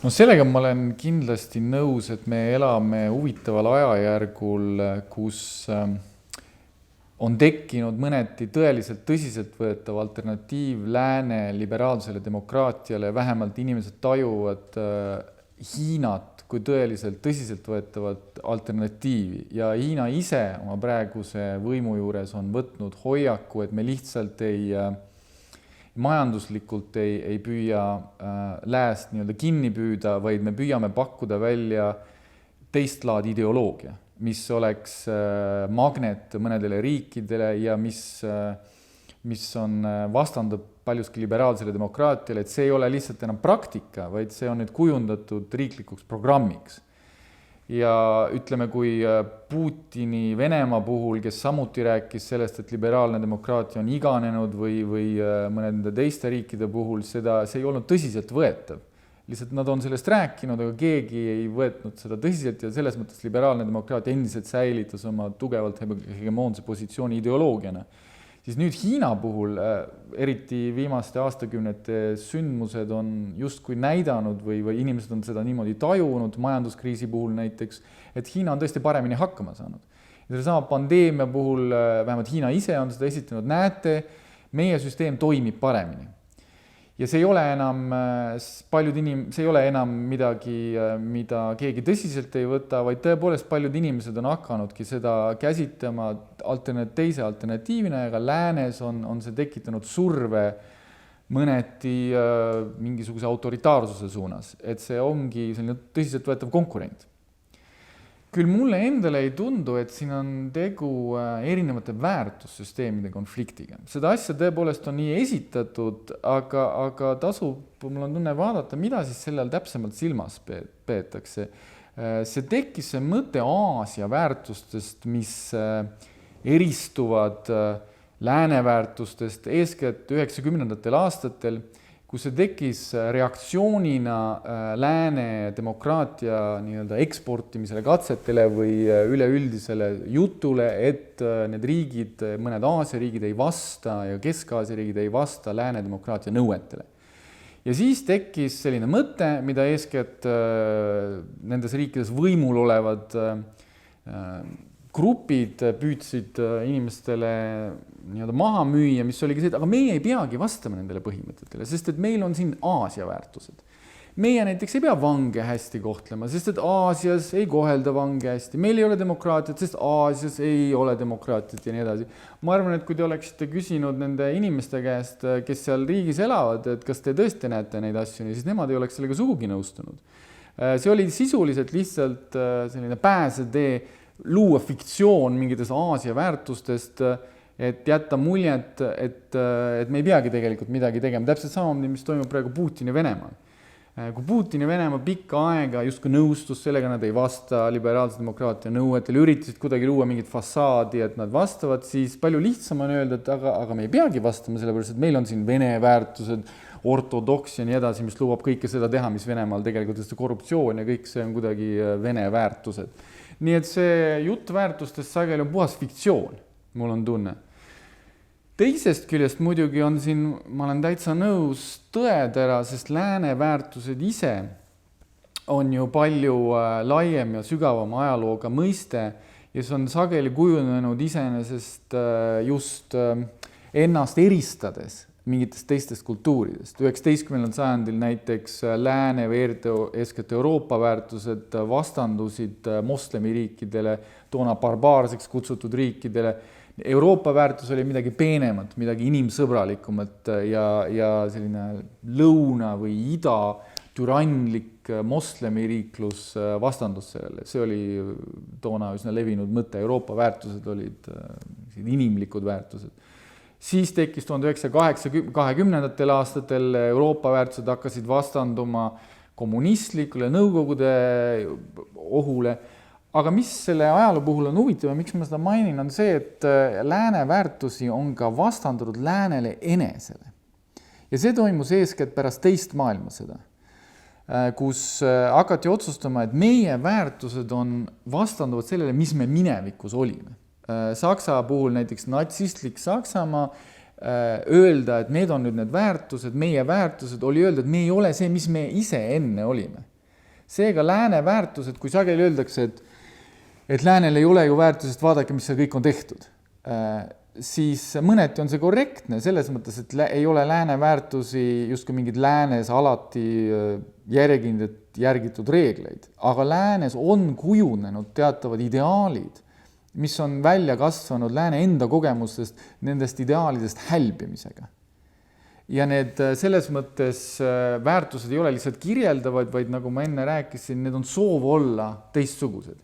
No sellega ma olen kindlasti nõus, et me elame huvitaval ajajärgul, kus on tekkinud mõneti tõeliselt tõsiseltvõetav alternatiiv lääne liberaalsele demokraatiale, vähemalt inimesed tajuvad Hiinat kui tõeliselt tõsiseltvõetavat alternatiivi ja Hiina ise oma praeguse võimu juures on võtnud hoiaku, et me lihtsalt majanduslikult ei püüa lääst nii-öelda kinni püüda, vaid me püüame pakkuda välja teist laadi ideoloogia, mis oleks magnet mõnedele riikidele ja mis on vastandub paljuski liberaalsele demokraatiale, et see ei ole lihtsalt enam praktika, vaid see on nüüd kujundatud riiklikuks programmiks. Ja ütleme, kui Putini Venemaa puhul, kes samuti rääkis sellest, et liberaalne demokraatia on iganenud või mõnede teiste riikide puhul, see ei olnud tõsiselt võetav. Lihtsalt nad on sellest rääkinud, aga keegi ei võetnud seda tõsiselt ja selles mõttes liberaalne demokraatia endiselt säilitas oma tugevalt hegemoonse positsiooni ideoloogiana. Siis nüüd Hiina puhul, eriti viimaste aastakümnete sündmused on justkui näidanud või inimesed on seda niimoodi tajunud, majanduskriisi puhul näiteks, et Hiina on tõesti paremini hakkama saanud. Ja selle sama pandeemia puhul, vähemalt Hiina ise on seda esitanud, näete, meie süsteem toimib paremini. Ja see ei ole enam midagi, mida keegi tõsiselt ei võta, vaid tõepoolest paljud inimesed on hakanudki seda käsitlema teise alternatiivina ja ka läänes on see tekitanud surve mõneti mingisuguse autoritaarsuse suunas, et see ongi selline tõsiselt võetav konkurent. Küll mulle endale ei tundu, et siin on tegu erinevate väärtussüsteemide konfliktiga. Seda asja tõepoolest on nii esitatud, aga tasub, mul on tunne vaadata, mida siis sellel täpsemalt silmas peetakse. See tekkis see mõte Aasia väärtustest, mis eristuvad lääne väärtustest eeskätt 90ndatel aastatel, kus see tekkis reaktsioonina lääne demokraatia nii-öelda eksportimisele katsetele või üleüldisele jutule, et need riigid, mõned Aasia riigid ei vasta ja Kesk-Aasia riigid ei vasta lääne demokraatia nõuetele. Ja siis tekkis selline mõte, mida eeskätt nendes riikides võimul olevad grupid püüdsid inimestele nii-öelda maha müüa, mis oligi see, et aga meie ei peagi vastama nendele põhimõtetele, sest et meil on siin Aasia väärtused. Meie näiteks ei pea vange hästi kohtlema, sest et Aasias ei kohelda vange hästi. Meil ei ole demokraatiat, sest Aasias ei ole demokraatiat ja nii edasi. Ma arvan, et kui te oleksite küsinud nende inimeste käest, kes seal riigis elavad, et kas te tõesti näete neid asju, siis nemad ei oleks sellega sugugi nõustunud. See oli sisuliselt lihtsalt selline pääsetee luua fiktsioon mingitest Aasia väärtustest, et jätta muljet, et me ei peagi tegelikult midagi tegema. Täpselt samamoodi, mis toimub praegu Putini Venemaal. Kui Putini Venemaa pikka aega justkui nõustus sellega, nad ei vasta liberaalse demokraatia nõuetel, üritasid kuidagi luua mingit fassaadi, et nad vastavad, siis palju lihtsam on öelda, et aga me ei peagi vastama, sellepärast, et meil on siin vene väärtused, ortodoks ja nii edasi, mis lubab kõike seda teha, mis Venemaal tegelikult on korruptsioon ja kõik see on kuidagi vene väärtused. Nii et see jutt väärtustest sageli on puhas fiktsioon, mul on tunne. Teisest küljest muidugi on siin, ma olen täitsa nõus tõetera, sest lääne väärtused ise on ju palju laiem ja sügavama ajalooga mõiste ja see on sageli kujunenud iseenesest just ennast eristades mingitest teistest kultuuridest. 19. sajandil näiteks lääne või eeskätt Euroopa väärtused vastandusid moslemiriikidele, toona barbaarseks kutsutud riikidele. Euroopa väärtus oli midagi peenemat, midagi inimsõbralikumat ja selline lõuna või ida türannlik moslemiriiklus vastandus sellele. See oli toona üsna levinud mõte. Euroopa väärtused olid inimlikud väärtused. Siis tekkis 1920. aastatel Euroopa väärtused hakkasid vastanduma kommunistlikule nõukogude ohule. Aga mis selle ajaloo puhul on huvitav ja miks ma seda mainin, on see, et lääne väärtusi on ka vastandunud läänele enesele. Ja see toimus eeskätt pärast teist maailmasõda, kus hakati otsustama, et meie väärtused on vastanduvad sellele, mis me minevikus olime. Saksa puhul näiteks natsistlik Saksamaa öelda, et need on nüüd need väärtused, meie väärtused oli öelda, et me ei ole see, mis me ise enne olime. Seega lääne väärtused, kui sageli öeldakse, et läänel ei ole ju väärtusest, vaadake, mis seal kõik on tehtud, siis mõneti on see korrektne selles mõttes, et ei ole lääne väärtusi justkui mingid läänes alati järjekindlalt järgitud reegleid, aga läänes on kujunenud teatavad ideaalid, mis on välja kasvanud lääne enda kogemustest, nendest ideaalidest hälbimisega. Ja need selles mõttes väärtused ei ole lihtsalt kirjeldavad, vaid nagu ma enne rääkisin, need on soov olla teistsugused.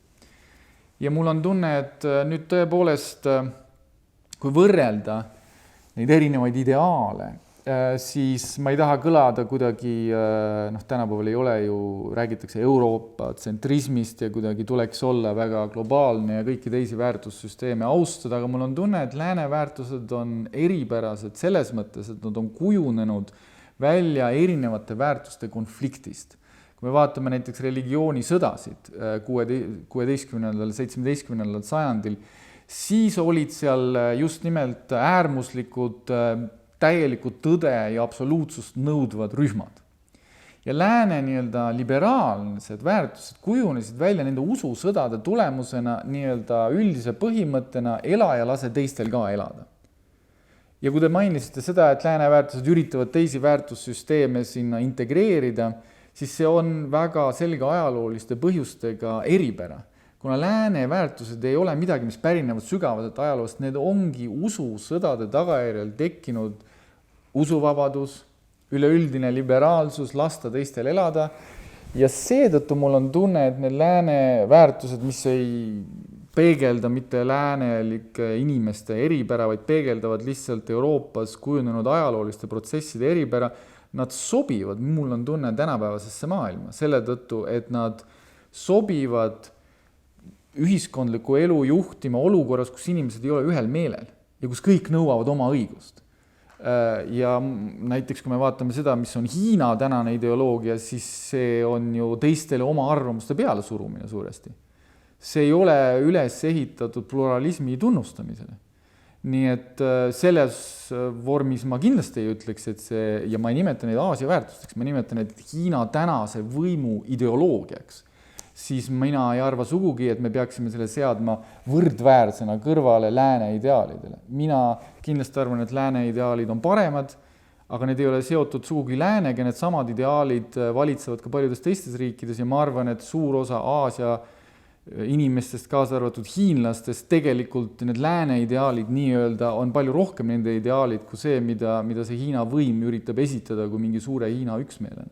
Ja mul on tunne, et nüüd tõepoolest, kui võrrelda neid erinevaid ideaale, siis ma ei taha kõlada kuidagi, tänapäeval ei ole ju, räägitakse Euroopa tsentrismist ja kuidagi tuleks olla väga globaalne ja kõiki teisi väärtussüsteeme austada, aga mul on tunne, et lääne väärtused on eripärased selles mõttes, et nad on kujunenud välja erinevate väärtuste konfliktist. Kui me vaatame näiteks religioonisõdasid 16. 17. sajandil, siis olid seal just nimelt äärmuslikud, täielikud tõde ja absoluutsust nõudvad rühmad. Ja lääne liberaalsed väärtused kujunesid välja nende ususõdade tulemusena üldise põhimõttena ela ja lase teistel ka elada. Ja kui te mainisite seda, et lääne väärtused üritavad teisi väärtussüsteeme sinna integreerida, siis see on väga selge ajalooliste põhjustega eripära. Kuna lääne väärtused ei ole midagi, mis pärinevad sügavalt ajaloost, need ongi ususõdade tagajärjel tekkinud usuvabadus, üleüldine liberaalsus, lasta teistel elada. Ja seetõttu mul on tunne, et need lääne väärtused, mis ei peegelda mitte läänelike inimeste eripära, vaid peegeldavad lihtsalt Euroopas kujunenud ajalooliste protsesside eripära, nad sobivad, mul on tunne, tänapäevasesse maailma, selle tõttu, et nad sobivad ühiskondliku elu juhtima olukorras, kus inimesed ei ole ühel meelel ja kus kõik nõuavad oma õigust. Ja näiteks, kui me vaatame seda, mis on Hiina tänane ideoloogia, siis see on ju teistele oma arvamuste peale surumine suuresti. See ei ole üles ehitatud pluralismi tunnustamisele. Nii et selles vormis ma kindlasti ei ütleks, et see, ja ma ei nimeta neid Aasia väärtusteks, ma nimetan neid Hiina tänase võimu ideoloogiaks, siis mina ei arva sugugi, et me peaksime selle seadma võrdväärsena kõrvale lääne ideaalidele. Mina kindlasti arvan, et lääne ideaalid on paremad, aga need ei ole seotud sugugi läänega, need samad ideaalid valitsevad ka paljudes teistes riikides ja ma arvan, et suur osa Aasia inimestest, kaasa arvatud hiinlastest, tegelikult need lääne ideaalid nii-öelda on palju rohkem nende ideaalid kui see, mida see Hiina võim üritab esitada kui mingi suure Hiina üksmeelena.